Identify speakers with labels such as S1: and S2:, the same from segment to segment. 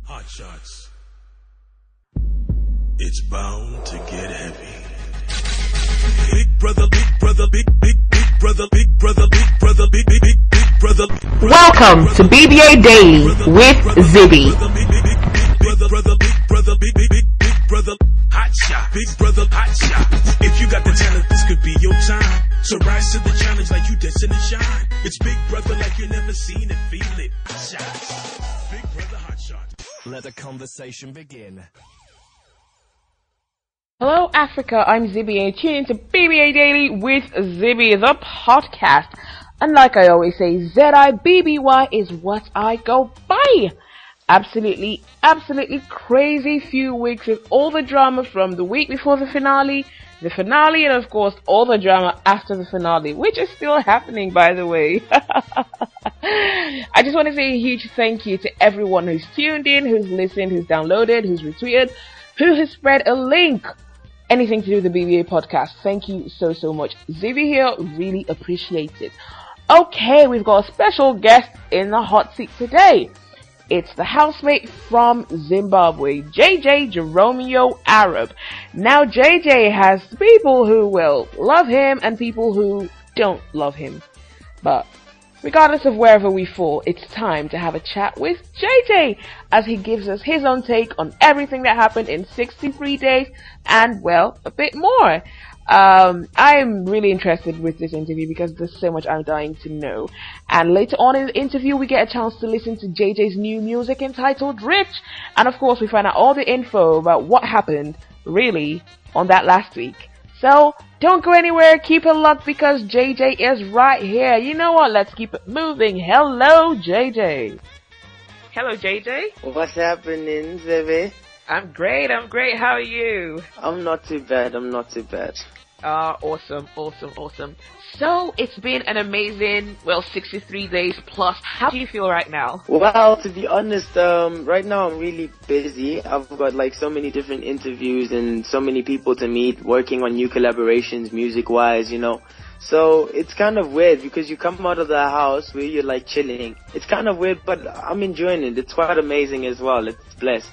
S1: Hot Shots. It's bound to get heavy. Big brother, big brother, big brother, big brother, big brother, big brother.
S2: Welcome to BBA Daily with Zibby.
S1: Big brother, big brother, hot shot. Big brother, hot shot. If you got the talent, this could be your time. So rise to the challenge like you destined to shine. It's Big Brother like you never seen it, feel it. Hot shots. Big brother, hot shot.
S3: Let the conversation begin.
S2: Hello Africa, I'm Zibby and tune into BBA Daily with Zibby, the podcast. And like I always say, Z-I-B-B-Y is what I go by. Absolutely crazy few weeks with all the drama from the week before the finale, and of course all the drama after the finale, which is still happening, by the way. I just want to say a huge thank you to everyone who's tuned in, who's listened, who's downloaded, who's retweeted, who has spread a link. Anything to do with the BBA podcast. Thank you so much. Zibby here, really appreciate it. Okay, we've got a special guest in the hot seat today. It's the housemate from Zimbabwe, JJ Jeromeo Arab. Now JJ has people who will love him and people who don't love him. But regardless of wherever we fall, it's time to have a chat with JJ as he gives us his own take on everything that happened in 63 days and, well, a bit more. I'm really interested with this interview because there's so much I'm dying to know. And later on in the interview, we get a chance to listen to JJ's new music entitled Rich. And of course, we find out all the info about what happened, really, on that last week. So, don't go anywhere, keep it locked because JJ is right here. You know what, let's keep it moving. Hello, JJ. Hello, JJ.
S4: What's happening, Zibby?
S2: I'm great, how are you?
S4: I'm not too bad.
S2: Awesome. So, it's been an amazing, 63 days plus. How do you feel right now?
S4: Well, to be honest, right now I'm really busy. I've got so many different interviews and so many people to meet, working on new collaborations, music-wise, So, it's kind of weird because you come out of the house where you're chilling. It's kind of weird, but I'm enjoying it. It's quite amazing as well. It's blessed.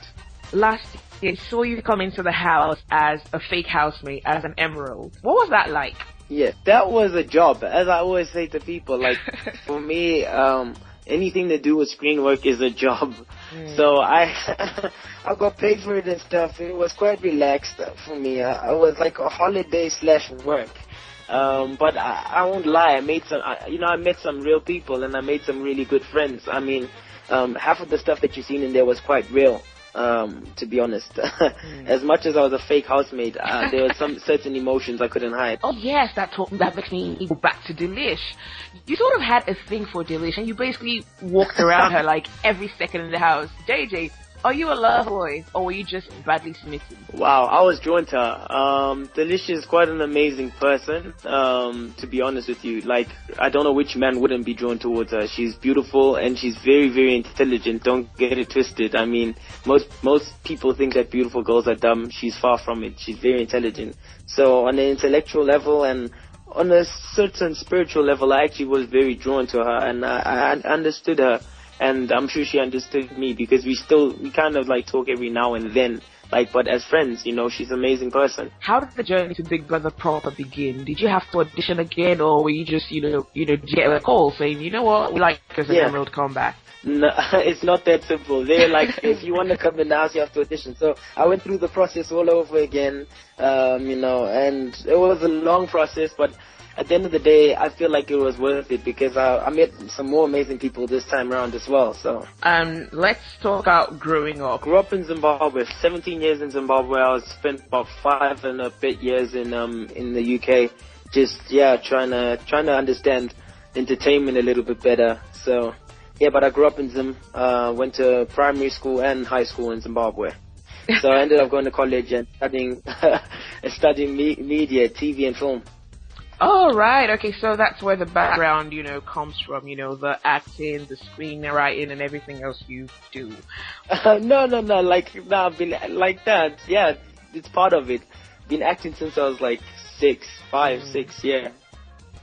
S2: Last year, I saw you come into the house as a fake housemate, as an emerald. What was that like?
S4: Yeah, that was a job. As I always say to people, for me, anything to do with screen work is a job. So I got paid for it and stuff. It was quite relaxed for me. It was like a holiday / work. But I won't lie. I made I met some real people and I made some really good friends. I mean, half of the stuff that you've seen in there was quite real. To be honest, as much as I was a fake housemate, there were some certain emotions I couldn't hide.
S2: Oh yes, that makes me go back to Delish. You sort of had a thing for Delish, and you basically walked around her every second in the house. JJ, are you a love boy, or were you just badly smitten?
S4: Wow, I was drawn to her. Delish is quite an amazing person, to be honest with you. I don't know which man wouldn't be drawn towards her. She's beautiful and she's very intelligent. Don't get it twisted. I mean, most people think that beautiful girls are dumb. She's far from it. She's very intelligent. So on an intellectual level and on a certain spiritual level, I actually was very drawn to her and I understood her. And I'm sure she understood me because we kind of talk every now and then. But as friends, she's an amazing person.
S2: How did the journey to Big Brother proper begin? Did you have to audition again, or were you just, did you get a call saying, you know what, we like as an emerald, come back?
S4: No, it's not that simple. They're if you want to come in the house, you have to audition. So I went through the process all over again, and it was a long process, but at the end of the day, I feel like it was worth it because I met some more amazing people this time around as well. So,
S2: let's talk about growing up.
S4: Grew up in Zimbabwe, 17 years in Zimbabwe. I spent about 5 and a bit years in the UK, just trying to understand entertainment a little bit better. So, but I grew up in Zim. Went to primary school and high school in Zimbabwe. So I ended up going to college and studying media, TV, and film.
S2: Oh, right. Okay, so that's where the background, comes from, the acting, the screenwriting, and everything else you do.
S4: No, I've been like that. Yeah, it's part of it. Been acting since I was 6, 5, 6, yeah.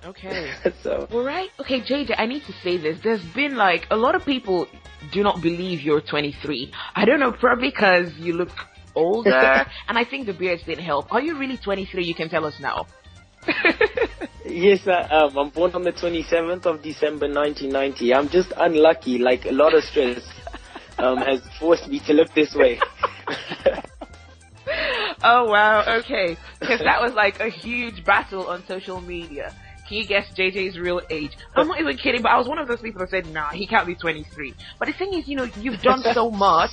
S2: Okay.
S4: So.
S2: Well, right. Okay, JJ, I need to say this. There's been like a lot of people do not believe you're 23. I don't know, probably because you look older, and I think the beards didn't help. Are you really 23? You can tell us now.
S4: Yes, I'm born on the 27th of December 1990. I'm just unlucky. Like, a lot of stress has forced me to look this way.
S2: Oh, wow. Okay. Because that was like a huge battle on social media. Can you guess JJ's real age? I'm not even kidding, but I was one of those people that said, nah, he can't be 23. But the thing is, you know, you've done so much,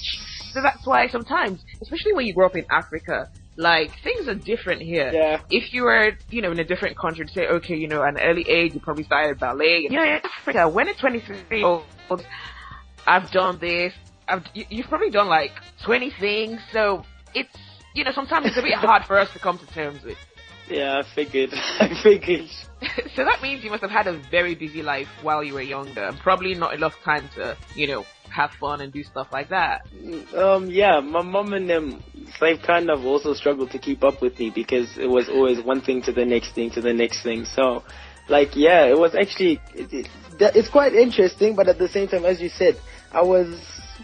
S2: so that's why sometimes, especially when you grow up in Africa, like, things are different here.
S4: Yeah.
S2: If you were, you know, in a different country, to say, okay, you know, at an early age, you probably started ballet. You know, in Africa, when a 23-year-old, I've done this, you've probably done like 20 things, so it's, you know, sometimes it's a bit hard for us to come to terms with.
S4: Yeah, I figured.
S2: So that means you must have had a very busy life while you were younger, and probably not enough time to, you know, have fun and do stuff like that.
S4: Yeah, my mom and them, they kind of also struggled to keep up with me because it was always one thing to the next thing to the next thing. So, like, yeah, it was actually, it's quite interesting, but at the same time, as you said, I was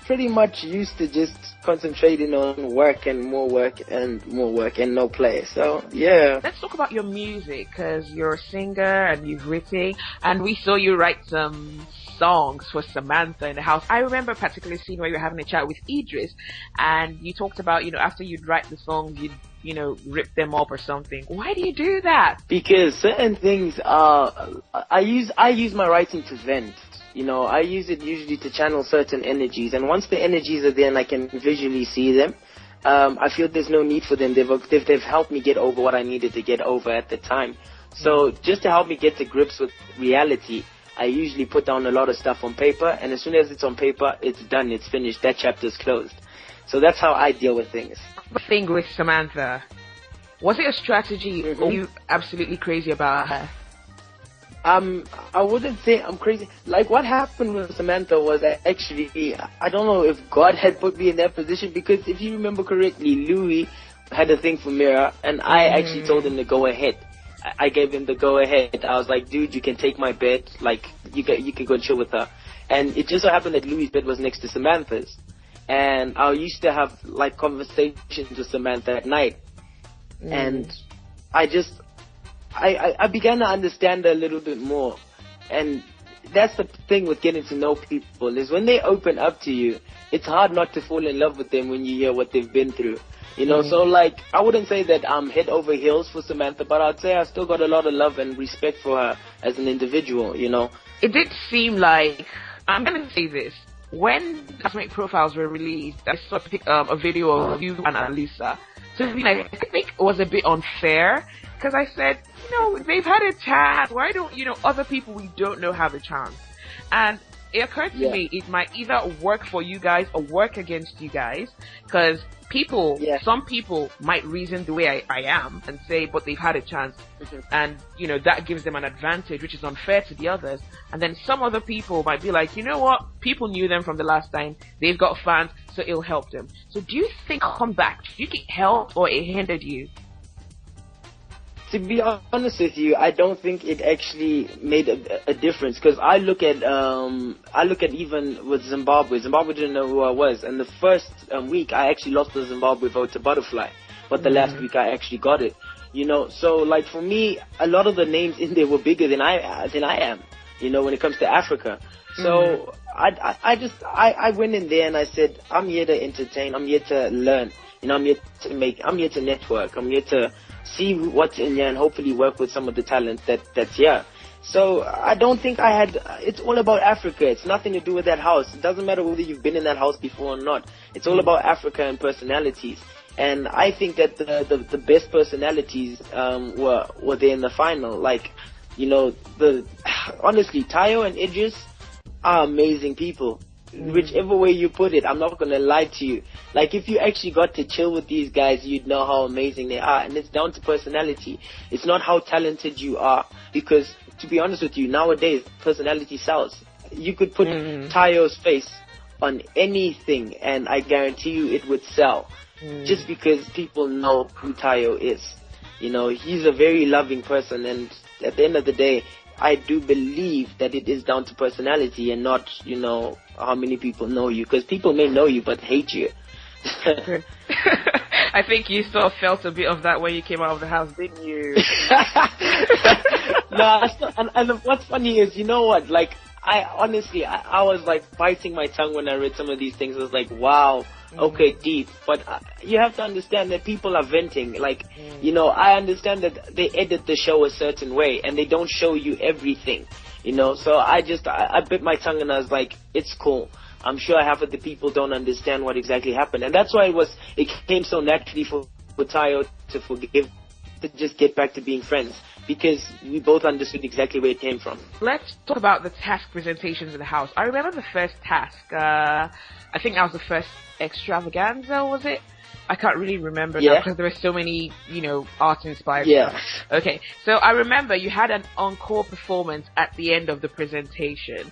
S4: pretty much used to just concentrating on work and more work and more work and no play. So, yeah.
S2: Let's talk about your music, because you're a singer and you've written, and we saw you write some songs for Samantha in the house. I remember a particular scene where you were having a chat with Idris, and you talked about, you know, after you'd write the songs, you'd, you know, rip them up or something. Why do you do that?
S4: Because certain things I use my writing to vent. You know, I use it usually to channel certain energies, and once the energies are there and I can visually see them, I feel there's no need for them. They've helped me get over what I needed to get over at the time. So just to help me get to grips with reality, I usually put down a lot of stuff on paper, and as soon as it's on paper, it's done, it's finished, that chapter's closed. So that's how I deal with things.
S2: The thing with Samantha, was it a strategy, or were you absolutely crazy about her?
S4: I wouldn't say I'm crazy. Like, what happened with Samantha was actually, I don't know if God had put me in that position, because if you remember correctly, Louis had a thing for Mira, and I actually told him to go ahead. I gave him the go ahead. I was like, dude, you can take my bed. Like, you can go chill with her. And it just so happened that Louis' bed was next to Samantha's. And I used to have, like, conversations with Samantha at night. And I began to understand her a little bit more. And that's the thing with getting to know people, is when they open up to you, it's hard not to fall in love with them when you hear what they've been through. You know, so, like, I wouldn't say that I'm head over heels for Samantha, but I'd say I still got a lot of love and respect for her as an individual, you know.
S2: It did seem like, I'm going to say this, when housemate profiles were released, I saw a video of you and Alisa. So I think it was a bit unfair, because I said, you know, they've had a chance. Why don't, you know, other people we don't know have a chance? And it occurred to me it might either work for you guys or work against you guys, because some people might reason the way I am and say, but they've had a chance, and, you know, that gives them an advantage, which is unfair to the others. And then some other people might be like, you know what, people knew them from the last time, they've got fans, so it'll help them. So do you think come back, do you think it helped or it hindered you?
S4: To be honest with you, I don't think it actually made a difference, because I look at even with Zimbabwe. Zimbabwe didn't know who I was, and the first week I actually lost the Zimbabwe vote to Butterfly, but the last week I actually got it. You know, so, like, for me, a lot of the names in there were bigger than I am. You know, when it comes to Africa. So I went in there and I said, I'm here to entertain. I'm here to learn. You know, I'm here to network. I'm here to see what's in here and hopefully work with some of the talent that's here. So I don't think it's all about Africa. It's nothing to do with that house. It doesn't matter whether you've been in that house before or not. It's all about Africa and personalities. And I think that the best personalities were there in the final. Like, you know, honestly, Tayo and Idris are amazing people. Whichever way you put it, I'm not gonna lie to you. Like, if you actually got to chill with these guys, you'd know how amazing they are. And it's down to personality. It's not how talented you are. Because, to be honest with you, nowadays, personality sells. You could put Tayo's face on anything, and I guarantee you it would sell. Just because people know who Tayo is. You know, he's a very loving person, and at the end of the day, I do believe that it is down to personality and not, you know, how many people know you. Because people may know you but hate you.
S2: I think you sort of felt a bit of that when you came out of the house, didn't you?
S4: No, and what's funny is, you know what, like, I honestly, I was like biting my tongue when I read some of these things. I was like, wow, okay, deep. But you have to understand that people are venting. Like, you know, I understand that they edit the show a certain way and they don't show you everything, you know. So I bit my tongue and I was like, it's cool. I'm sure half of the people don't understand what exactly happened. And that's why it came so naturally for Tayo to forgive, to just get back to being friends. Because we both understood exactly where it came from.
S2: Let's talk about the task presentations in the house. I remember the first task. I think that was the first extravaganza, was it? I can't really remember now because there were so many, you know, art-inspired stuff. Okay, so I remember you had an encore performance at the end of the presentation.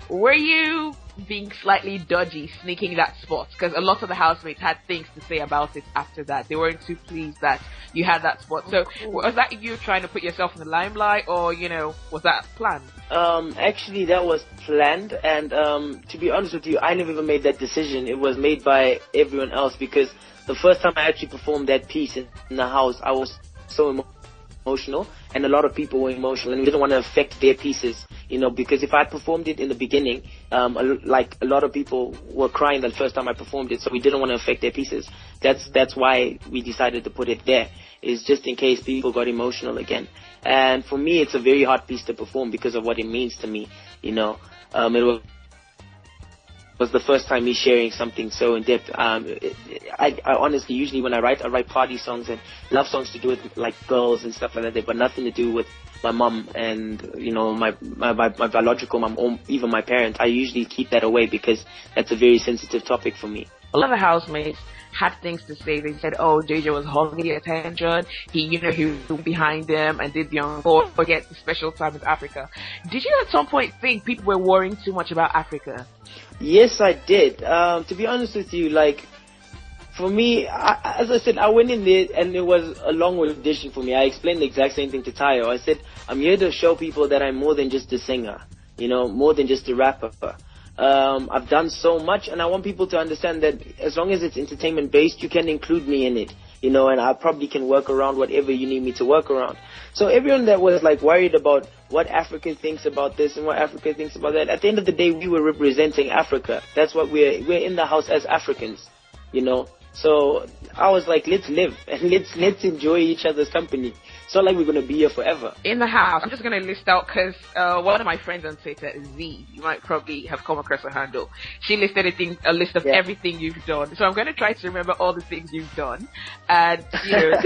S2: Were you being slightly dodgy, sneaking that spot? Because a lot of the housemates had things to say about it after that. They weren't too pleased that you had that spot. So was that you trying to put yourself in the limelight, or, you know, was that planned?
S4: Actually, that was planned. And to be honest with you, I never even made that decision. It was made by everyone else, because the first time I actually performed that piece in the house, I was so emotional, and a lot of people were emotional, and we didn't want to affect their pieces, you know, because if I performed it in the beginning, like a lot of people were crying the first time I performed it, so we didn't want to affect their pieces. That's why we decided to put it there, is just in case people got emotional again. And for me, it's a very hard piece to perform because of what it means to me, you know. It was the first time me sharing something so in depth. I honestly, usually when I write party songs and love songs to do with like girls and stuff like that, but nothing to do with my mom and, you know, my biological mom or even my parents. I usually keep that away because that's a very sensitive topic for me.
S2: A lot of housemates had things to say. They said, oh, JJ was holding the attention. He was behind them and did the encore, forget the special time with Africa. Did you at some point think people were worrying too much about Africa?
S4: Yes, I did. To be honest with you, like, for me, as I said, I went in there and it was a long audition for me. I explained the exact same thing to Tayo. I said, I'm here to show people that I'm more than just a singer, you know, more than just a rapper. I've done so much, and I want people to understand that as long as it's entertainment based, you can include me in it, you know, and I probably can work around whatever you need me to work around. So everyone that was like worried about what Africa thinks about this and what Africa thinks about that, at the end of the day, we were representing Africa. That's what we're in the house as Africans, you know. So I was like, let's live and let's enjoy each other's company. It's not like we're going to be here forever.
S2: In the house, I'm just going to list out, because one of my friends on Twitter, Z, you might probably have come across her handle. She listed a list of everything you've done. So I'm going to try to remember all the things you've done. And, you know,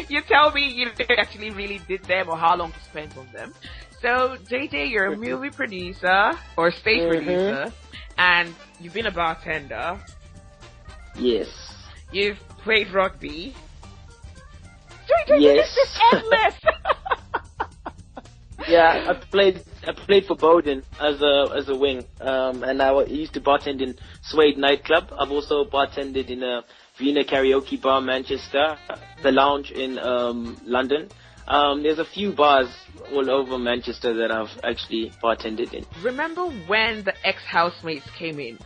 S2: you tell me you actually really did them or how long you spent on them. So, JJ, you're a movie producer or stage producer, and you've been a bartender.
S4: Yes.
S2: You've played rugby. JJ,
S4: yes.
S2: This is endless.
S4: Yeah, I played for Bowden as a wing, and I used to bartend in Suede nightclub. I've also bartended in a Vienna karaoke bar, Manchester, the Lounge in London. There's a few bars all over Manchester that I've actually bartended in.
S2: Remember when the ex-housemates came in?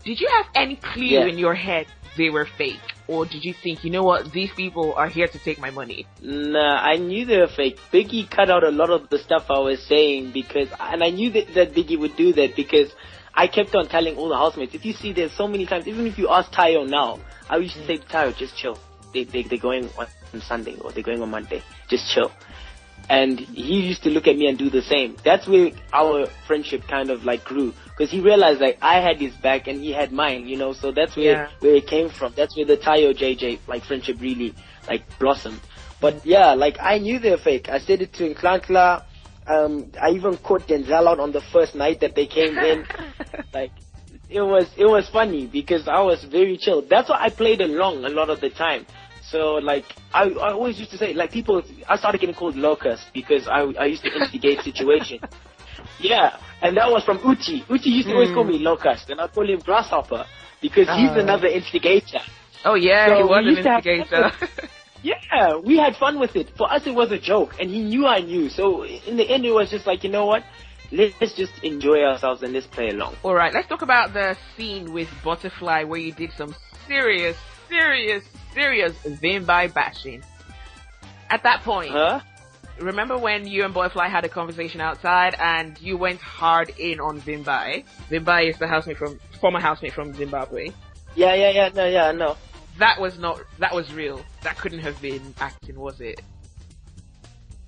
S2: Did you have any clue in your head they were fake? Or did you think, you know what, these people are here to take my money?
S4: Nah, I knew they were fake. Biggie cut out a lot of the stuff I was saying and I knew that Biggie would do that because I kept on telling all the housemates. If you see, there's so many times, even if you ask Tayo now, I used to say to Tayo, just chill. They're going on Sunday or they're going on Monday. Just chill. And he used to look at me and do the same. That's where our friendship kind of like grew. Because he realized like I had his back and he had mine, you know, so that's where it came from. That's where the Tayo JJ like friendship really like blossomed. But yeah, like I knew they were fake. I said it to Nklankla. I even caught Denzel out on the first night that they came in. Like it was funny because I was very chill. That's why I played along a lot of the time. So like I always used to say like people, I started getting called locust because I used to instigate situations. Yeah, and that was from Uchi. Uchi used to always call me locust, and I call him grasshopper because he's another instigator.
S2: Oh yeah, so he was an instigator.
S4: Yeah, we had fun with it. For us, it was a joke, and he knew I knew. So in the end, it was just like, you know what? Let's just enjoy ourselves and let's play along.
S2: All right, let's talk about the scene with Butterfly where you did some serious Zimbabwe bashing. At that point, remember when you and Butterfly had a conversation outside and you went hard in on Zimbabwe? Zimbabwe is the former housemate from Zimbabwe.
S4: Yeah, no.
S2: That was real. That couldn't have been acting, was it?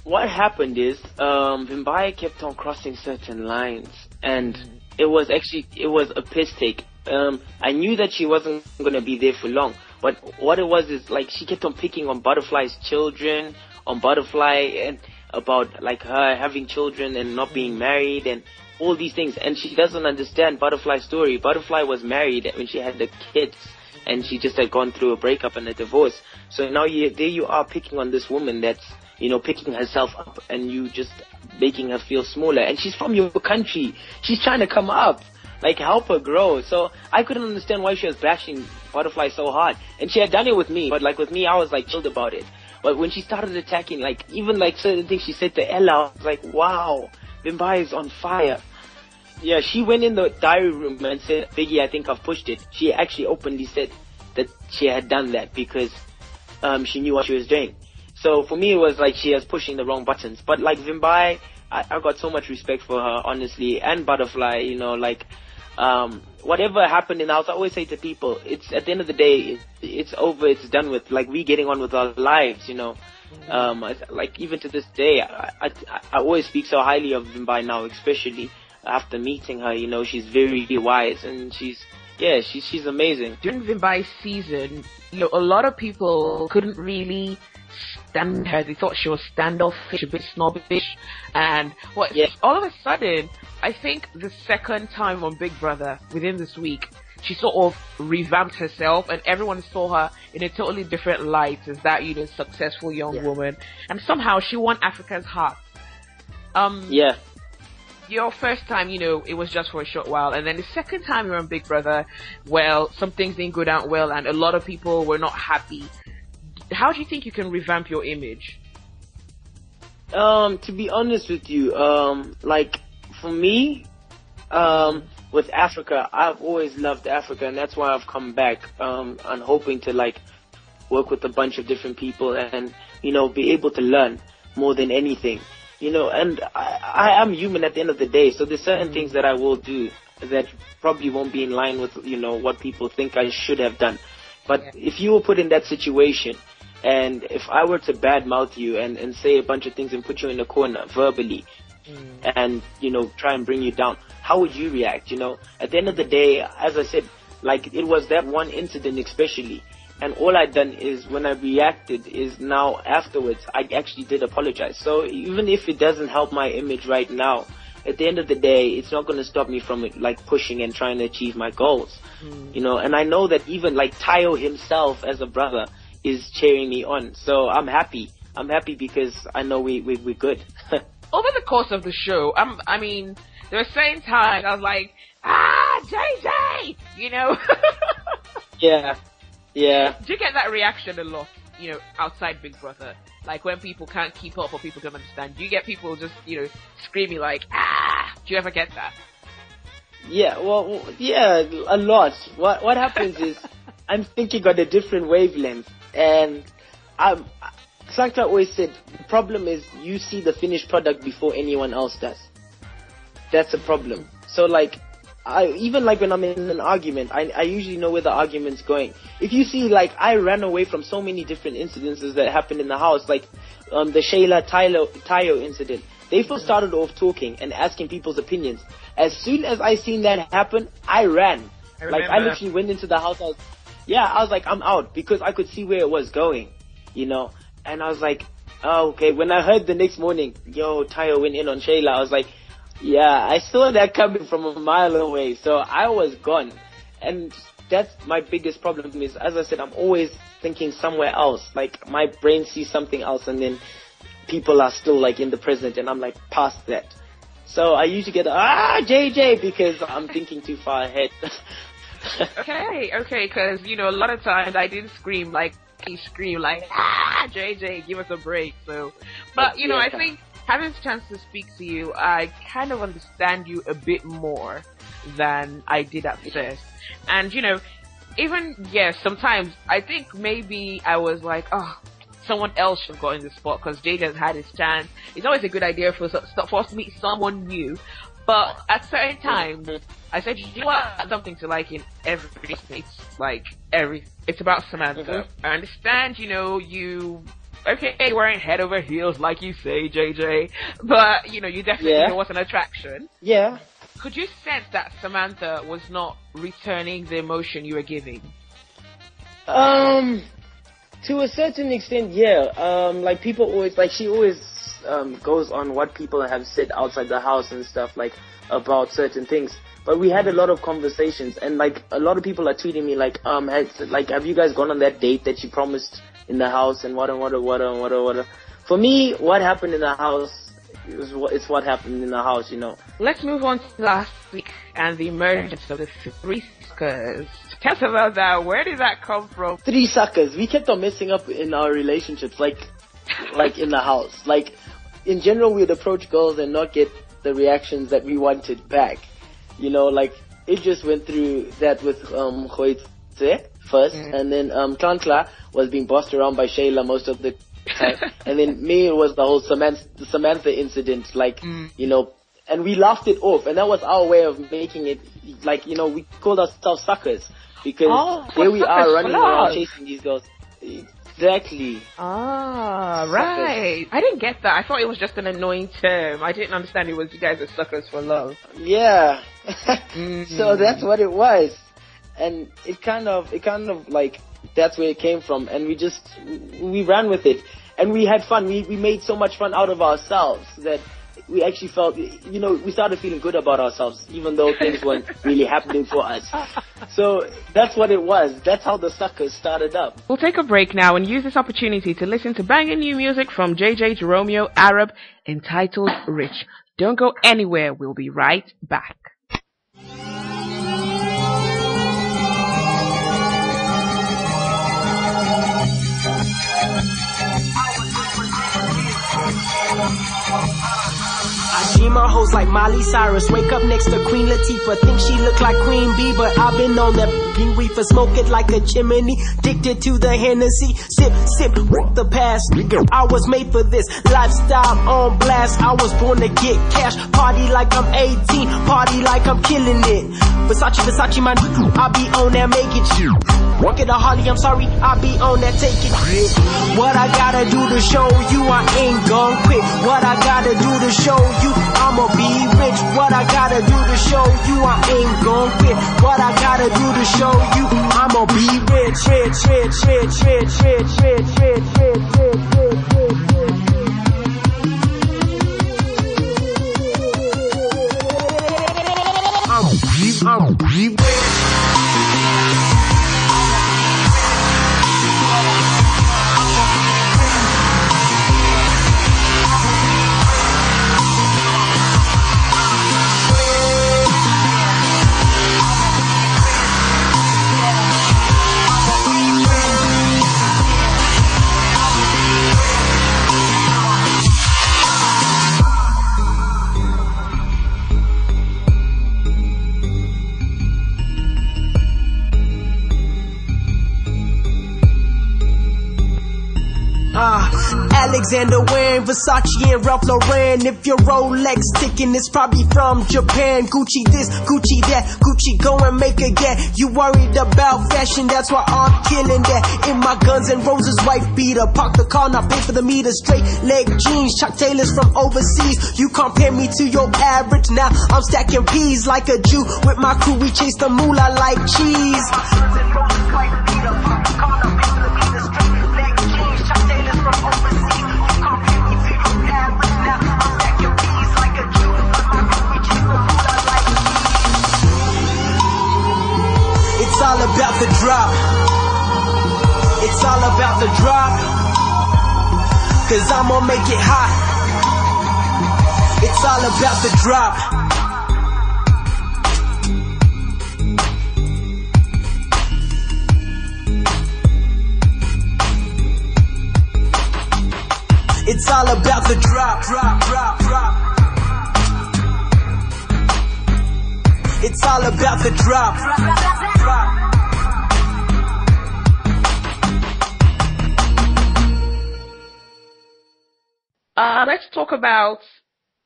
S4: What happened is, Zimbabwe kept on crossing certain lines, and it was a piss take. I knew that she wasn't gonna be there for long, but what it was is, like, she kept on picking on Butterfly's children, on Butterfly, and about, like, her having children and not being married, and all these things, and she doesn't understand Butterfly's story. Butterfly was married when she had the kids, and she just had gone through a breakup and a divorce. So now there you are picking on this woman that's, you know, picking herself up, and you just making her feel smaller. And she's from your country. She's trying to come up. Like, help her grow. So I couldn't understand why she was bashing Butterfly so hard. And she had done it with me, but like with me, I was like chilled about it. But when she started attacking, like, even like certain things she said to Ella, I was like, wow, Bimbai is on fire. Yeah, she went in the diary room and said, Biggie, I think I've pushed it. She actually openly said that she had done that because she knew what she was doing. So for me, it was like she was pushing the wrong buttons. But like Zimbai, I got so much respect for her, honestly, and Butterfly, you know, like, whatever happened in the house, I always say to people, it's at the end of the day, it's over, it's done with. Like, we getting on with our lives, you know. Like, even to this day, I always speak so highly of Zimbai now, especially after meeting her. You know, she's very wise, and she's amazing.
S2: During Zimbabwe's season, you know, a lot of people couldn't really stand her. They thought she was standoffish, a bit snobbish, and all of a sudden, I think the second time on Big Brother within this week, she sort of revamped herself, and everyone saw her in a totally different light as that, you know, successful young woman, and somehow she won Africa's heart. Your first time, you know, it was just for a short while, and then the second time you were on Big Brother, well, some things didn't go down well, and a lot of people were not happy. How do you think you can revamp your image?
S4: To be honest with you, like, for me, with Africa, I've always loved Africa, and that's why I've come back. I'm hoping to, like, work with a bunch of different people and, you know, be able to learn more than anything. You know, and I am human at the end of the day, so there's certain things that I will do that probably won't be in line with, you know, what people think I should have done. But if you were put in that situation, and if I were to badmouth you and say a bunch of things and put you in a corner verbally, and, you know, try and bring you down, how would you react? You know, at the end of the day, as I said, like, it was that one incident especially. And all I'd done is, when I reacted, is now afterwards, I actually did apologize. So even if it doesn't help my image right now, at the end of the day, it's not going to stop me from, like, pushing and trying to achieve my goals. You know, and I know that even, like, Tayo himself as a brother is cheering me on. So I'm happy. I'm happy because I know we're good.
S2: Over the course of the show, I mean, there were certain times I was like, JJ! You know? Yeah. Do you get that reaction a lot, you know, outside Big Brother? Like, when people can't keep up or people don't understand, do you get people just, you know, screaming like, Do you ever get that?
S4: Yeah, well, yeah, a lot. What happens is, I'm thinking on a different wavelength, and Sankta always said, the problem is you see the finished product before anyone else does. That's a problem. So, like, even like when I'm in an argument, I usually know where the argument's going. If you see, like, I ran away from so many different incidences that happened in the house, like the Shayla Tayo incident. They first started off talking and asking people's opinions. As soon as I seen that happen, I ran. I literally went into the house. I was like, I'm out, because I could see where it was going, you know. And I was like, oh, okay. When I heard the next morning, Tayo went in on Shayla, I was like, yeah, I saw that coming from a mile away. So I was gone. And that's my biggest problem is, as I said, I'm always thinking somewhere else. Like, my brain sees something else, and then people are still, like, in the present, and I'm, like, past that. So I usually get, JJ, because I'm thinking too far ahead.
S2: Okay, because, you know, a lot of times I didn't scream, like, you scream like, ah, JJ, give us a break. So, but you know, I think having the chance to speak to you, I kind of understand you a bit more than I did at first. And you know, even, yes, sometimes I think maybe I was like, oh, someone else should have gotten the spot because JJ has had his chance. It's always a good idea for us to meet someone new. But at certain times, I said, you know what, something to like in every it's about Samantha. I understand, you know, okay, wearing head over heels like you say, JJ, but, you know, you definitely know what's an attraction.
S4: Yeah.
S2: Could you sense that Samantha was not returning the emotion you were giving?
S4: To a certain extent, yeah. Like people always, like she always goes on what people have said outside the house and stuff, like about certain things. But we had a lot of conversations, and like a lot of people are tweeting me like, have you guys gone on that date that you promised in the house and what. For me, what happened in the house it's what happened in the house, you know.
S2: Let's move on to last week and the emergence of the three suckers. Tell us about that. Where did that come from?
S4: Three suckers. We kept on messing up in our relationships, like in the house. Like, in general, we'd approach girls and not get the reactions that we wanted back. You know, like, it just went through that with Khoitse first, and then Klankla was being bossed around by Shayla most of the time, and then me, it was the whole Samantha incident, like, you know, and we laughed it off, and that was our way of making it, like, you know, we called ourselves suckers, because here we are running around chasing these girls. Exactly.
S2: Ah, right. I didn't get that. I thought it was just an annoying term. I didn't understand it was you guys are suckers for love.
S4: Yeah. So that's what it was. And it kind of like, that's where it came from. And we ran with it. And we had fun. We made so much fun out of ourselves that we actually felt, you know, we started feeling good about ourselves, even though things weren't really happening for us. So that's what it was. That's how the suckers started up.
S2: We'll take a break now and use this opportunity to listen to banging new music from JJ Jeromeo Arab entitled Rich. Don't go anywhere. We'll be right back.
S5: I dream of hoes like Miley Cyrus. Wake up next to Queen Latifah. Think she look like Queen Bee, but I've been on that f***ing reefer. Smoke it like a chimney. Addicted to the Hennessy. Sip, with the past. I was made for this lifestyle on blast. I was born to get cash. Party like I'm 18. Party like I'm killing it. Versace, man. I be on that make it shit. Walk it a Harley, I'm sorry. I be on that take it shit. What I gotta do to show you I ain't gon' quit. What I gotta do to show you I'ma be rich. What I gotta do to show you I ain't gon' quit. What I gotta do to show you I'ma be rich. I'ma be rich. Alexander wearing Versace and Ralph Lauren. If your Rolex ticking, it's probably from Japan. Gucci this, Gucci that, Gucci go and make a get. You worried about fashion, that's why I'm killing that. In my Guns N' Roses wife beater, park the car, not pay for the meter. Straight leg jeans, Chuck Taylors from overseas. You compare me to your average, now I'm stacking peas like a Jew. With my crew, we chase the moolah like cheese. Guns N' Roses wife beater, park the car, not pay for the meter. Straight leg jeans, Chuck Taylors from overseas. It's all about the drop. It's all about the drop. 'Cause I'ma make it hot. It's all about the drop. It's all about the drop.
S2: Let's talk about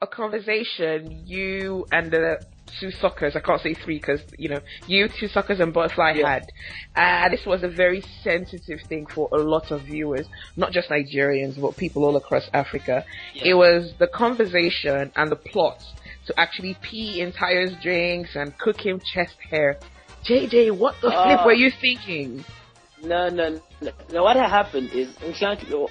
S2: a conversation you and the two suckers, I can't say three because, you, two suckers and Butterfly had. This was a very sensitive thing for a lot of viewers, not just Nigerians, but people all across Africa. Yeah. It was the conversation and the plot to actually pee in Tayo's drinks and cook him chest hair. JJ, what the flip were you thinking?
S4: No. What had happened is,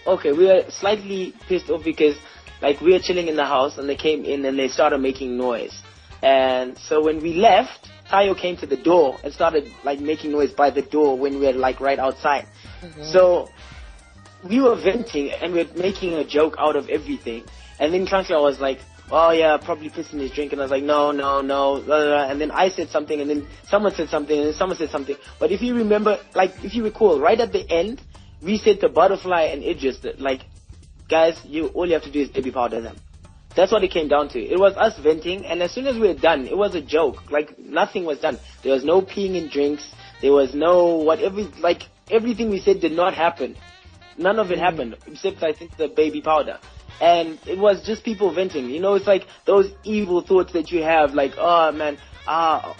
S4: okay, we were slightly pissed off because, we were chilling in the house and they came in and they started making noise. And so when we left, Tayo came to the door and started, making noise by the door when we were, right outside. Mm-hmm. So we were venting and we were making a joke out of everything. And then Chancellor was like, oh yeah, probably pissing his drink. And I was like, no. And then I said something, and then someone said something, and then someone said something. But if you remember, if you recall, right at the end, we said to Butterfly and Idris that, guys, all you have to do is baby powder them. That's what it came down to. It was us venting, and as soon as we were done, it was a joke. Nothing was done. There was no peeing in drinks. There was no everything we said did not happen. None of it happened, except I think the baby powder. And it was just people venting. It's those evil thoughts that you have, oh man, I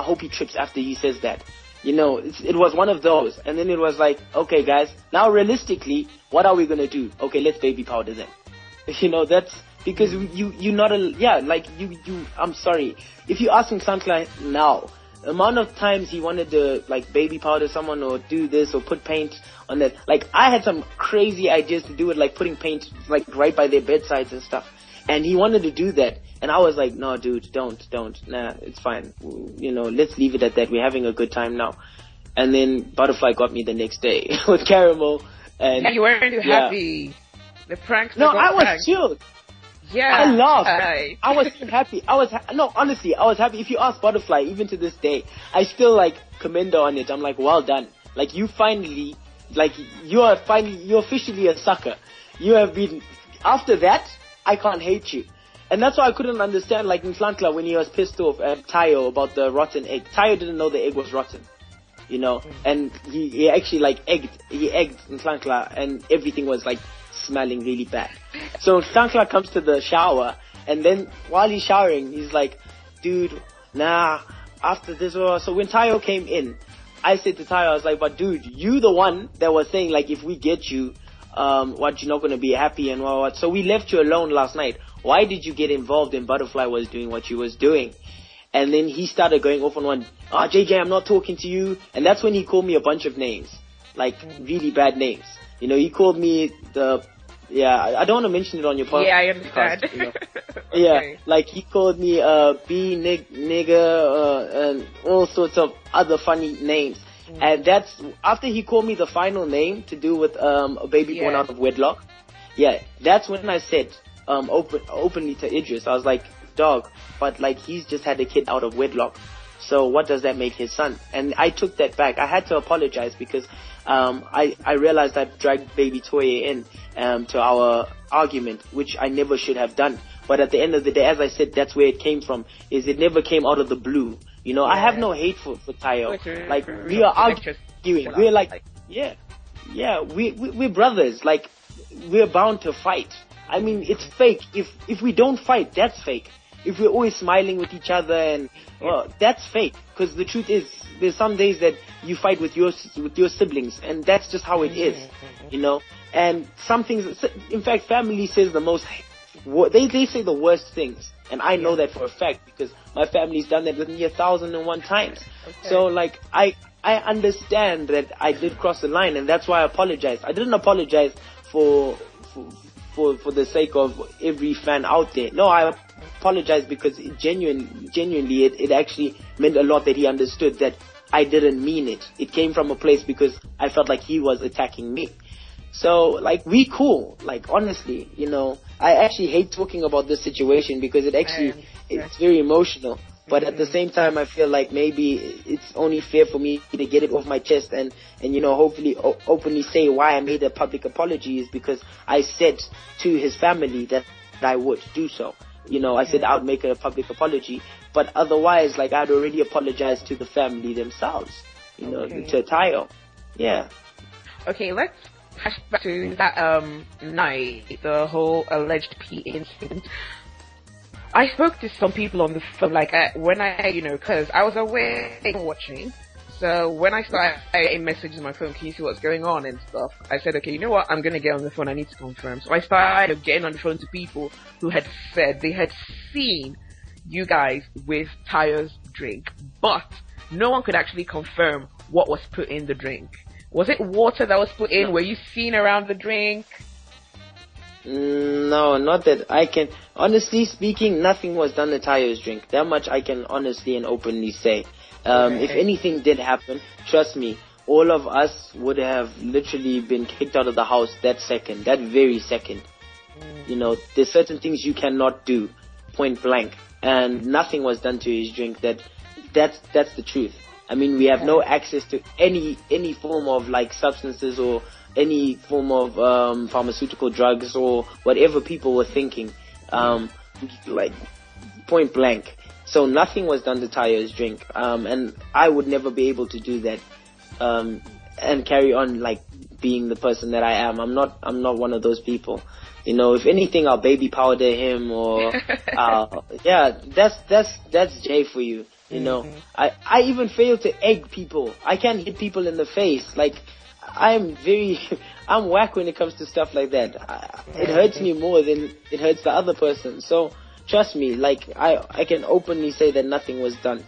S4: hope he trips after he says that. It was one of those. And then it was okay guys, now realistically, what are we gonna do? Okay, let's baby powder them. That's because you're not I'm sorry. If you ask Nklanhla now, the amount of times he wanted to baby powder someone or do this or put paint on that. I had some crazy ideas to do it, putting paint right by their bedsides and stuff. And he wanted to do that. And I was like, no dude, don't. Nah, it's fine. Let's leave it at that. We're having a good time now. And then Butterfly got me the next day with caramel. And
S2: you weren't too happy. The pranks.
S4: No, I was chilled.
S2: Yeah.
S4: I laughed. I was happy. Honestly, I was happy. If you ask Butterfly, even to this day, I still commend her on it. I'm well done. You finally, you're officially a sucker. You have been, after that, I can't hate you. And that's why I couldn't understand, Nklanhla when he was pissed off at Tayo about the rotten egg. Tayo didn't know the egg was rotten. And he actually egged Nklanhla and everything was smelling really bad. So Nklanhla comes to the shower, and then while he's showering, he's like, dude, nah, after this, so when Tayo came in, I said to Tayo, I was like, but dude, you the one that was saying if we get you, you're not gonna be happy and what. So we left you alone last night. Why did you get involved in Butterfly was doing what she was doing? And then he started going off on one, JJ, I'm not talking to you. And that's when he called me a bunch of names, really bad names. He called me I don't want to mention it on your podcast.
S2: Yeah, I understand.
S4: Yeah, he called me nigger, and all sorts of other funny names. And that's after he called me the final name to do with a baby born out of wedlock. Yeah, that's when I said openly to Idris, I was like, dog, but he's just had a kid out of wedlock. So what does that make his son? And I took that back. I had to apologize because I realized I dragged baby Toye in to our argument, which I never should have done. But at the end of the day, as I said, that's where it came from. Is it never came out of the blue. I have no hate for Tayo. We are arguing. We're we're brothers. We're bound to fight. I mean, it's fake. If we don't fight, that's fake. If we're always smiling with each other and that's fake. Because the truth is, there's some days that you fight with your siblings, and that's just how it is, And some things, in fact, family says the most. They say the worst things, and I know that for a fact because my family's done that with me 1,001 times. Okay. So I understand that I did cross the line, and that's why I apologize. I didn't apologize for the sake of every fan out there. No, I apologize because genuinely it actually meant a lot that he understood that I didn't mean it. It came from a place because I felt like he was attacking me. So we cool. Honestly, I actually hate talking about this situation because it's very emotional. But at the same time, I feel like maybe it's only fair for me to get it off my chest and hopefully openly say why I made a public apology is because I said to his family that I would do so. I said I would make a public apology, but otherwise, like, I'd already apologized to the family themselves, to Tayo. Yeah.
S2: Okay, let's flash back to that night, the whole alleged P incident. I spoke to some people on the phone, like, when because I was aware watching. So when I started getting messages on my phone, can you see what's going on and stuff? I said, okay, you know what? I'm going to get on the phone. I need to confirm. So I started getting on the phone to people who had said they had seen you guys with Tayo's drink, but no one could actually confirm what was put in the drink. Was it water that was put in? Were you seen around the drink?
S4: No, not that I can. Honestly speaking, nothing was done to Tayo's drink. That much I can honestly and openly say. If anything did happen, trust me, all of us would have literally been kicked out of the house that very second. There's certain things you cannot do, point blank, and nothing was done to his drink. That's the truth. I mean, we have no access to any form of like substances or any form of pharmaceutical drugs or whatever people were thinking, like point blank. So nothing was done to Tayo's drink, and I would never be able to do that and carry on like being the person that I am. I'm not one of those people. If anything, I'll baby powder him or that's Jay for you. I even fail to egg people. I can't hit people in the face. Like I'm whack when it comes to stuff like that. It hurts me more than it hurts the other person. So trust me, like I can openly say that nothing was done.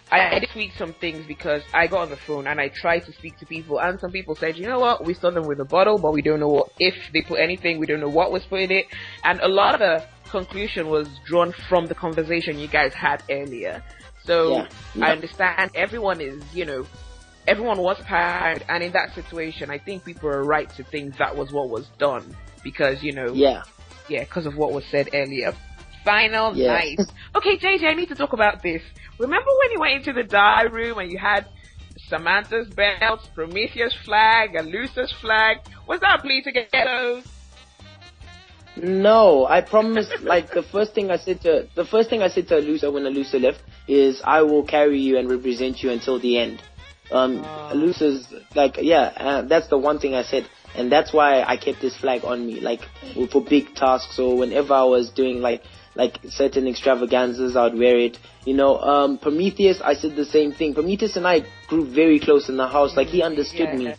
S2: I did tweet some things because I got on the phone and I tried to speak to people, and some people said, you know what, we saw them with a bottle, but we don't know if they put anything, we don't know what was put in it, and a lot of the conclusion was drawn from the conversation you guys had earlier. So I understand everyone is, everyone was paranoid, and in that situation, I think people are right to think that was what was done because, because of what was said earlier. Final night. Okay, JJ, I need to talk about this. Remember when you went into the diary room and you had Samantha's belts, Prometheus flag, and Lusa's flag? Was that a plea to get those?
S4: No, I promised. Like the first thing I said to Lusa when Lusa left is, I will carry you and represent you until the end. Lusa's like, that's the one thing I said. And that's why I kept this flag on me, like for big tasks or whenever I was doing like certain extravaganzas, I'd wear it. Prometheus, I said the same thing. Prometheus and I grew very close in the house. Like he understood me.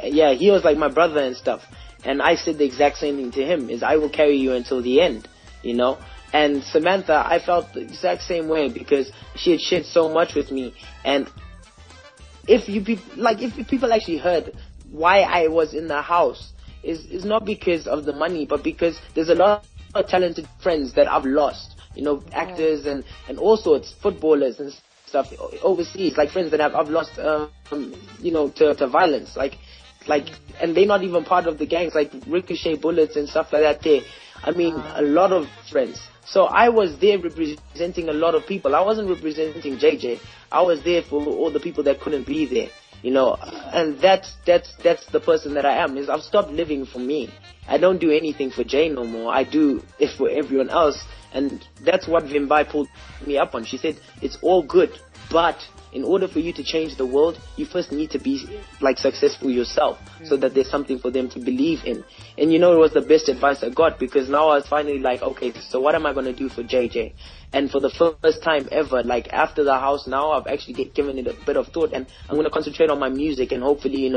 S4: Yeah, he was like my brother and stuff. And I said the exact same thing to him, is I will carry you until the end, And Samantha, I felt the exact same way because she had shared so much with me. And if people actually heard why I was in the house, is not because of the money, but because there's a lot of talented friends that I've lost, actors and all sorts, footballers and stuff overseas, like friends that I've lost, to violence, and they're not even part of the gangs, like Ricochet Bullets and stuff like that there. I mean, a lot of friends. So I was there representing a lot of people. I wasn't representing JJ. I was there for all the people that couldn't be there. And that's the person that I am. Is I've stopped living for me. I don't do anything for Jay no more. I do it for everyone else, and that's what Vimbai pulled me up on. She said it's all good, but in order for you to change the world, you first need to be like successful yourself, so that there's something for them to believe in. And it was the best advice I got, because now I was finally like, okay, so what am I going to do for JJ? And for the first time ever, like after the house now, I've actually given it a bit of thought, and I'm going to concentrate on my music and hopefully,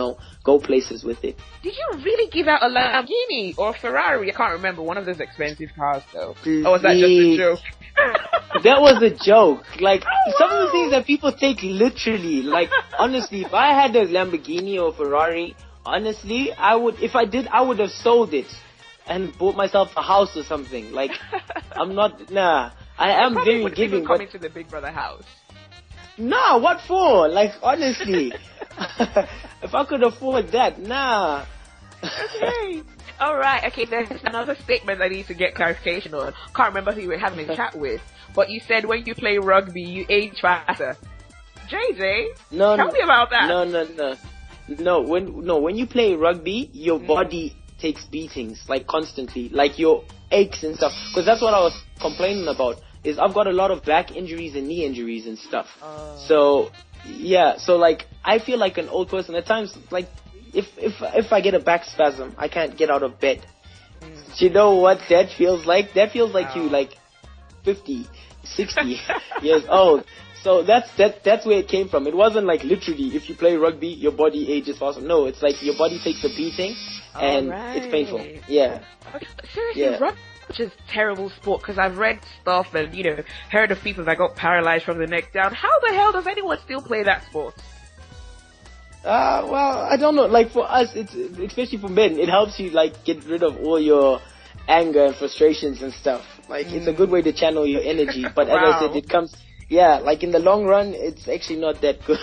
S4: go places with it.
S2: Did you really give out a Lamborghini or a Ferrari? I can't remember, one of those expensive cars though. Or was that just a joke?
S4: That was a joke. Like, some of the things that people take literally, like, honestly, if I had a Lamborghini or Ferrari, honestly, I would have sold it and bought myself a house or something. Like, I am very giving.
S2: Coming to the Big Brother house.
S4: Nah, what for? Like, honestly, if I could afford that, nah.
S2: Okay. All right. Okay. There's another statement I need to get clarification on. Can't remember who you were having a chat with, but you said when you play rugby, you age faster. JJ, tell me about that.
S4: No. When you play rugby, your body takes beatings like constantly, like your aches and stuff. Because that's what I was complaining about. Is I've got a lot of back injuries and knee injuries and stuff. So like I feel like an old person at times. Like if I get a back spasm, I can't get out of bed. Do you know what that feels like? That feels like you like 50, 60 years old. So that's where it came from. It wasn't like literally if you play rugby, your body ages faster. No, it's like your body takes a beating and it's painful. Yeah.
S2: Seriously, rugby is just terrible sport because I've read stuff and, heard of people that got paralyzed from the neck down. How the hell does anyone still play that sport?
S4: Well, I don't know. Like for us, it's especially for men, it helps you like get rid of all your anger and frustrations and stuff. Like it's a good way to channel your energy. But as I said, it comes. Yeah, like in the long run, it's actually not that good.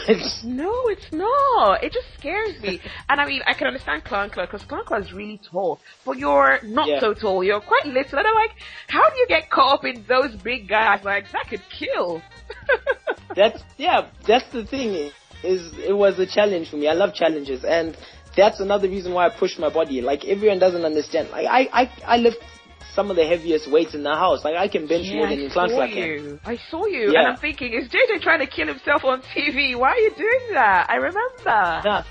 S2: No, it's not. It just scares me. And I mean, I can understand Klankla, because Klankla is really tall. But you're not so tall. You're quite little. And I'm like, how do you get caught up in those big guys? Like, that could kill.
S4: That's the thing. It was a challenge for me. I love challenges. And that's another reason why I push my body. Like, everyone doesn't understand. Like, I lift some of the heaviest weights in the house. Like I can bench more than Klankla can.
S2: I saw you, and I'm thinking, is JJ trying to kill himself on TV? Why are you doing that? I remember.
S4: Yeah.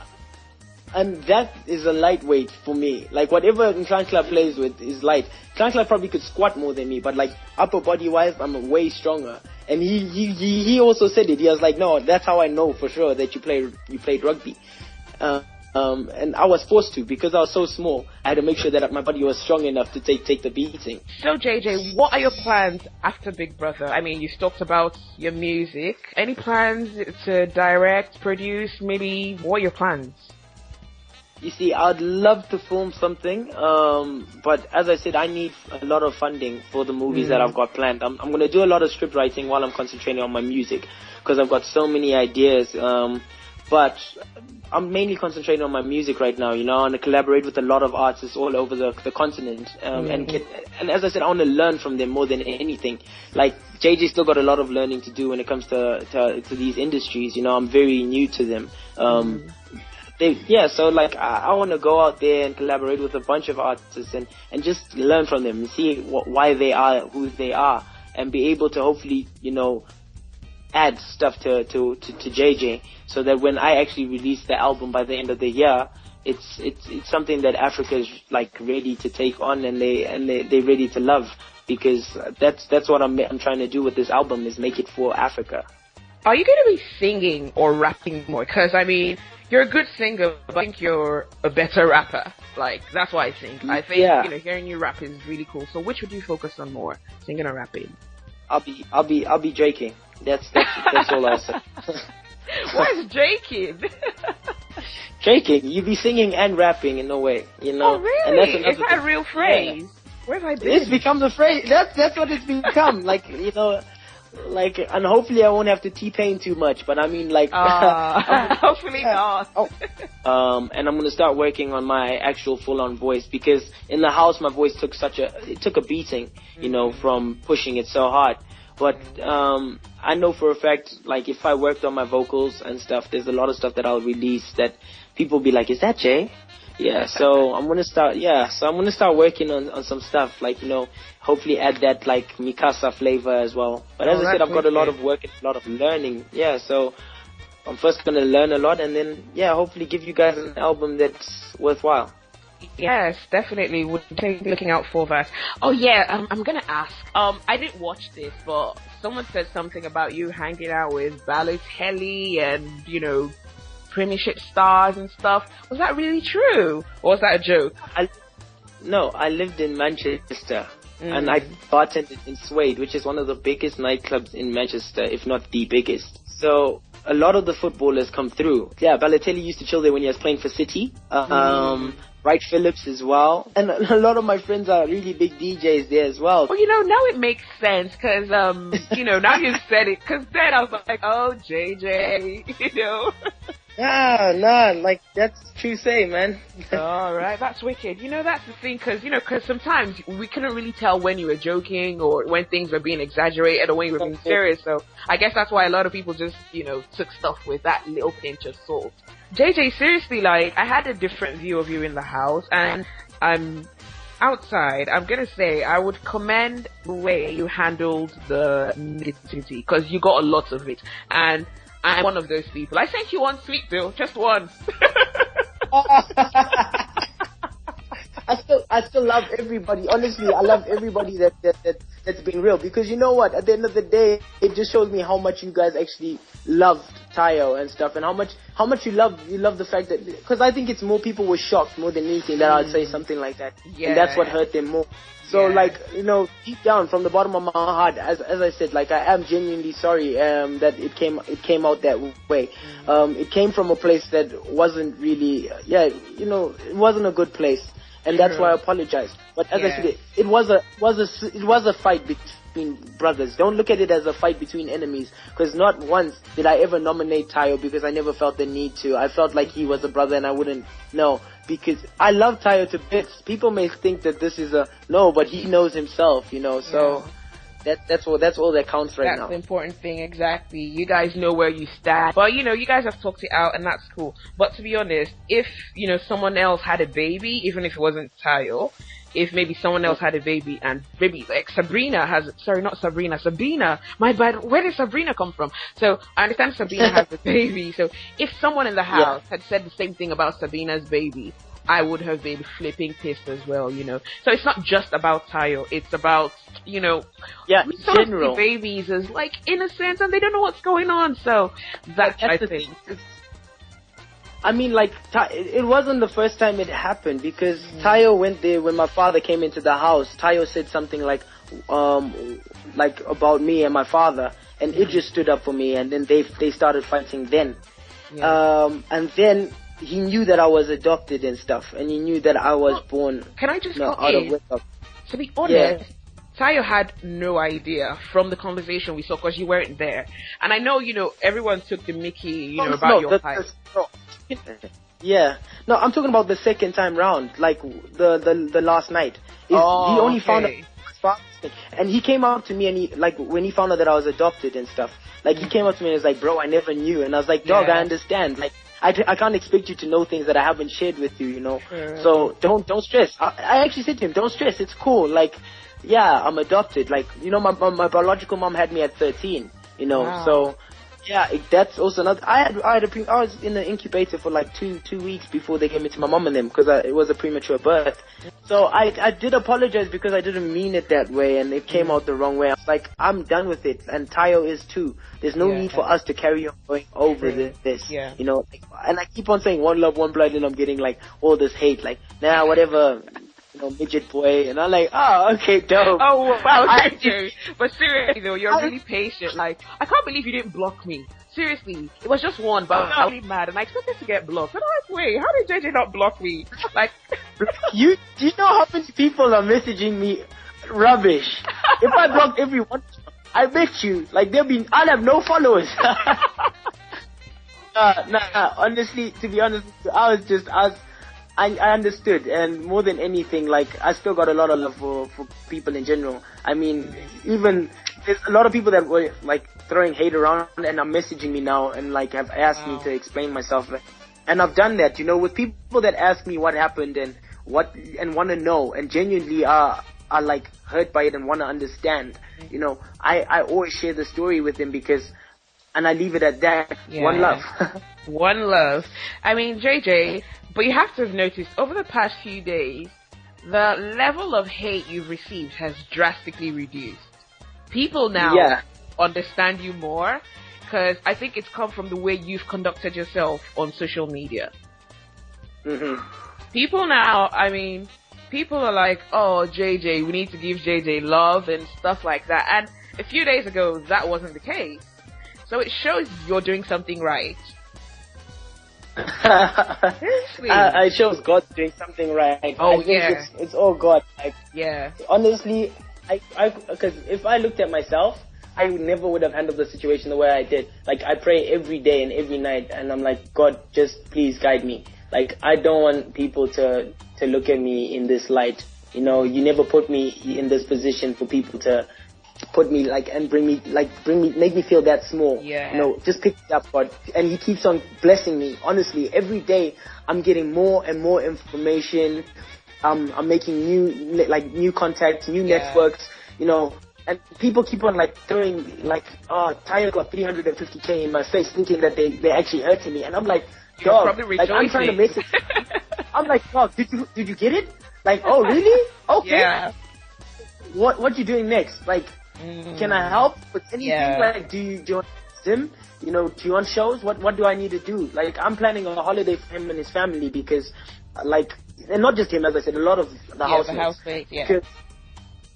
S4: And that is a lightweight for me. Like whatever Klankla plays with is light. Klankla probably could squat more than me, but like upper body wise, I'm way stronger. And he also said it. He was like, no, that's how I know for sure that you played rugby. And I was forced to because I was so small. I had to make sure that my body was strong enough to take the beating.
S2: So JJ, what are your plans after Big Brother? I mean, you talked about your music. Any plans to direct, produce, maybe? What are your plans?
S4: You see, I'd love to film something, but as I said, I need a lot of funding for the movies that I've got planned. I'm going to do a lot of script writing while I'm concentrating on my music because I've got so many ideas. But I'm mainly concentrating on my music right now, I want to collaborate with a lot of artists all over the continent, and as I said, I want to learn from them more than anything. Like, JJ still got a lot of learning to do when it comes to these industries, I'm very new to them. So like, I want to go out there and collaborate with a bunch of artists and just learn from them and see why they are who they are, and be able to hopefully, add stuff to JJ, so that when I actually release the album by the end of the year, it's something that Africa is like ready to take on, and they're ready to love, because that's what I'm trying to do with this album, is make it for Africa.
S2: Are you going to be singing or rapping more? Because I mean, you're a good singer, but I think you're a better rapper. Like, that's why I think. I think hearing you rap is really cool. So which would you focus on more, singing or rapping?
S4: I'll be draking. That's all I'll say.
S2: What is draking?
S4: Draking, you be singing and rapping in a way,
S2: Oh really? And is that a real phrase? Yeah. Where have I been?
S4: It's become the phrase. That's what it's become. Like, and hopefully I won't have to T-Pain too much, but I mean, like,
S2: hopefully not.
S4: And I'm gonna start working on my actual full-on voice, because in the house my voice took a beating, from pushing it so hard. But I know for a fact, like, if I worked on my vocals and stuff, there's a lot of stuff that I'll release that people will be like, is that Jay? Yeah, so I'm gonna start working on some stuff, like, hopefully add that, like, Mikasa flavor as well. But as I said, I've got a lot of work and a lot of learning. Yeah, so I'm first gonna learn a lot, and then, hopefully give you guys an album that's worthwhile.
S2: Yes, definitely. We'll be looking out for that. Oh yeah, I'm gonna ask. I didn't watch this, but someone said something about you hanging out with Balotelli and, Premiership stars and stuff. Was that really true? Or was that a joke?
S4: I lived in Manchester, and I bartended in Suede, which is one of the biggest nightclubs in Manchester, if not the biggest. So a lot of the footballers come through. Yeah, Balotelli used to chill there when he was playing for City. Wright Phillips as well. And a lot of my friends are really big DJs there as well.
S2: Well, now it makes sense, because, now you've said it, because then I was like, oh, JJ,
S4: Nah, like, that's true say, man.
S2: Alright, that's wicked. That's the thing, cause sometimes we couldn't really tell when you were joking or when things were being exaggerated or when you were being serious, so I guess that's why a lot of people just, took stuff with that little pinch of salt. JJ, seriously, like, I had a different view of you in the house, and I'm outside. I'm gonna say I would commend the way you handled the negativity, cause you got a lot of it, and I'm one of those people. I sent you one sweet bill, just one.
S6: I still love everybody. Honestly, I love everybody that's been real, because you know what? At the end of the day, it just shows me how much you guys actually loved Tayo and stuff, and how much you love the fact that, because I think it's more people were shocked more than anything that I'd say something like that, and that's what hurt them more. So like, deep down from the bottom of my heart, as I said, like, I am genuinely sorry that it came out that way. It came from a place that wasn't really, it wasn't a good place, and that's why I apologize. But as I said, it was a fight between brothers. Don't look at it as a fight between enemies, because not once did I ever nominate Tayo, because I never felt the need to. I felt like he was a brother and I wouldn't know, because I love Tayo to bits. People may think that this is but he knows himself, so that's all that counts right now.
S2: That's the important thing, exactly. You guys know where you stand, but you guys have talked it out, and that's cool. But to be honest, if someone else had a baby, even if it wasn't Tayo, if maybe someone else had a baby, and maybe like Sabina, my bad, where did Sabrina come from? So I understand Sabina has a baby, so if someone in the house had said the same thing about Sabina's baby, I would have been flipping pissed as well, So it's not just about Tayo, it's about, we sort of see babies as like innocent and they don't know what's going on, so that's I think.
S6: I mean, like, it wasn't the first time it happened, because Tayo went there when my father came into the house. Tayo said something like about me and my father, and it just stood up for me, and then they started fighting then. And then he knew that I was adopted and stuff, and he knew that I was born.
S2: Can I just out of wedlock. To be honest, Tayo had no idea from the conversation we saw, because you weren't there. And I know, everyone took the mickey, about your height.
S6: Yeah. No, I'm talking about the second time round, like the last night. He only found out, and he came out to me, and he, like, when he found out that I was adopted and stuff, like, he came up to me and was like, bro, I never knew. And I was like, dog, I understand. Like, I can't expect you to know things that I haven't shared with you, So don't stress. I actually said to him, don't stress, it's cool. Like, yeah, I'm adopted. Like, my biological mom had me at 13,
S2: Wow.
S6: So yeah, that's also another. I was in the incubator for like two weeks before they gave me to my mom and them, because it was a premature birth. So I did apologize, because I didn't mean it that way, and it came out the wrong way. I was like, I'm done with it, and Tayo is too. There's no need for us to carry on going over this. Yeah. And I keep on saying one love, one blood, and I'm getting like all this hate, like, nah, whatever. Midget boy, and I'm like, oh, okay, dope.
S2: Oh, wow, thank you. But seriously though, you're really patient. Like, I can't believe you didn't block me. Seriously, it was just one, but I was really mad, and I expected to get blocked. And I was like, wait, how did JJ not block me? Like,
S6: do you know how many people are messaging me rubbish? If I blocked everyone, I bet you, like, I'll have no followers. Honestly, to be honest, I understood, and more than anything, like, I still got a lot of love for people in general. I mean, even there's a lot of people that were like throwing hate around and are messaging me now and like have asked me to explain myself, and I've done that, with people that ask me what happened and want to know, and genuinely are like hurt by it and want to understand. I always share the story with them, and I leave it at that. One love.
S2: One love. I mean, JJ, but you have to have noticed over the past few days, the level of hate you've received has drastically reduced. People now understand you more, because I think it's come from the way you've conducted yourself on social media. People now, people are like, oh, JJ, we need to give JJ love and stuff like that. And a few days ago, that wasn't the case. So it shows you're doing something right.
S6: It shows God doing something right.
S2: Oh,
S6: I think it's all God. Like,
S2: yeah.
S6: Honestly, because if I looked at myself, I never would have handled the situation the way I did. Like, I pray every day and every night, and I'm like, God, just please guide me. Like, I don't want people to look at me in this light. You know, you never put me in this position for people to put me, like, and make me feel that small.
S2: Yeah.
S6: You know, just pick me up, God. And He keeps on blessing me. Honestly, every day I'm getting more and more information. I'm making new contacts, new networks, you know, and people keep on like throwing like, oh, Tyre got 350K in my face, thinking that they're actually hurting me, and I'm like, dog, like, I'm trying to message. I'm like, dog, did you get it? Like, oh really? Okay. Yeah. What you doing next? Like, can I help with anything? Yeah. Like, do you want Zim? You know, do you want shows? What do I need to do? Like, I'm planning a holiday for him and his family because, like, and not just him, as I said, a lot of the housemates.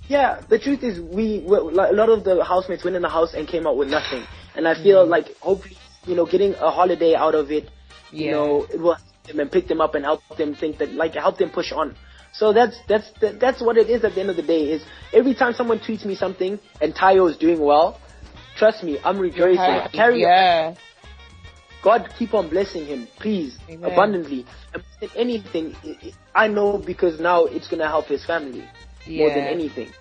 S6: Yeah, the truth is, a lot of the housemates went in the house and came out with nothing. And I feel like, hopefully, you know, getting a holiday out of it, you know, it will help them and pick them up and help them think that, like, help them push on. So that's what it is at the end of the day, is every time someone tweets me something and Tayo is doing well, trust me, I'm rejoicing. Carry on. God, keep on blessing him, please, abundantly. And more than anything, I know, because now it's going to help his family more than anything.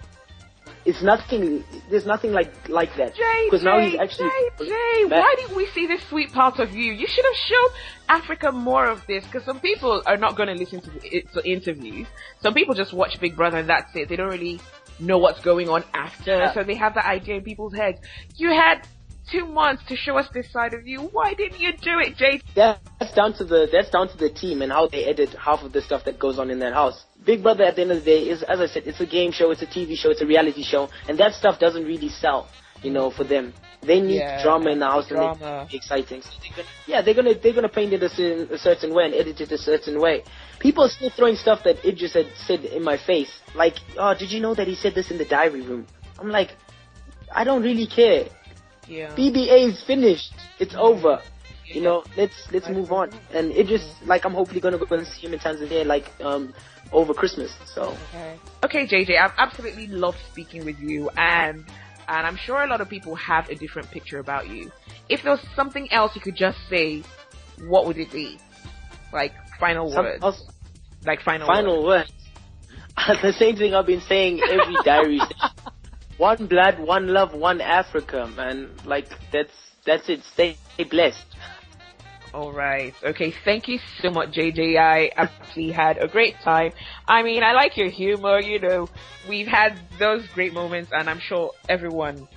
S6: It's nothing, there's nothing like that. Because now he's actually...
S2: Jay, why didn't we see this sweet part of you? You should have shown Africa more of this, because some people are not going to listen to interviews. Some people just watch Big Brother and that's it. They don't really know what's going on after, so they have the idea in people's heads. You had 2 months to show us this side of you. Why didn't you do it, Jay?
S6: That's down to the team and how they edit half of the stuff that goes on in that house. Big Brother, at the end of the day, is, as I said, it's a game show, it's a TV show, it's a reality show, and that stuff doesn't really sell, you know, for them. They need drama in the house and they be exciting. So they're gonna paint it a certain way and edit it a certain way. People are still throwing stuff that Idris had said in my face, like, oh, did you know that he said this in the diary room? I'm like, I don't really care.
S2: Yeah.
S6: BBA is finished. It's over. You know, let's move on. And it just, like, I'm hopefully gonna go and see him in Tanzania, like, over Christmas. So.
S2: Okay, JJ, I've absolutely loved speaking with you, and I'm sure a lot of people have a different picture about you. If there was something else you could just say, what would it be? Like, final words. Like, final words. The same thing I've been saying every diary session. One blood, one love, one Africa, man. Like, that's it. Stay blessed. Alright. Okay, thank you so much, JJ. I actually had a great time. I mean, I like your humor, you know. We've had those great moments, and I'm sure everyone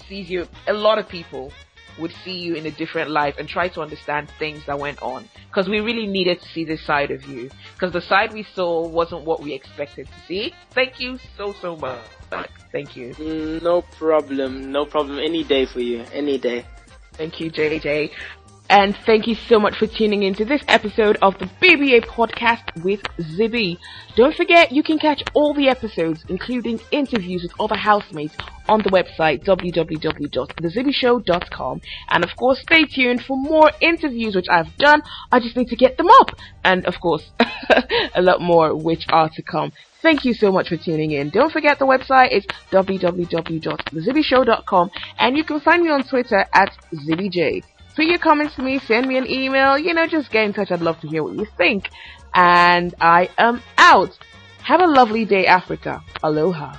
S2: sees you. A lot of people would see you in a different light and try to understand things that went on. Because we really needed to see this side of you. Because the side we saw wasn't what we expected to see. Thank you so much. Thank you.
S6: No problem. Any day for you. Any day.
S2: Thank you, JJ. And thank you so much for tuning in to this episode of the BBA podcast with Zibby. Don't forget, you can catch all the episodes, including interviews with other housemates, on the website www.thezibbyshow.com. And of course, stay tuned for more interviews which I've done. I just need to get them up. And of course, a lot more which are to come. Thank you so much for tuning in. Don't forget the website is www.thezibbyshow.com, and you can find me on Twitter at ZibbyJ. Put your comments to me, send me an email, you know, just get in touch. I'd love to hear what you think. And I am out. Have a lovely day, Africa. Aloha.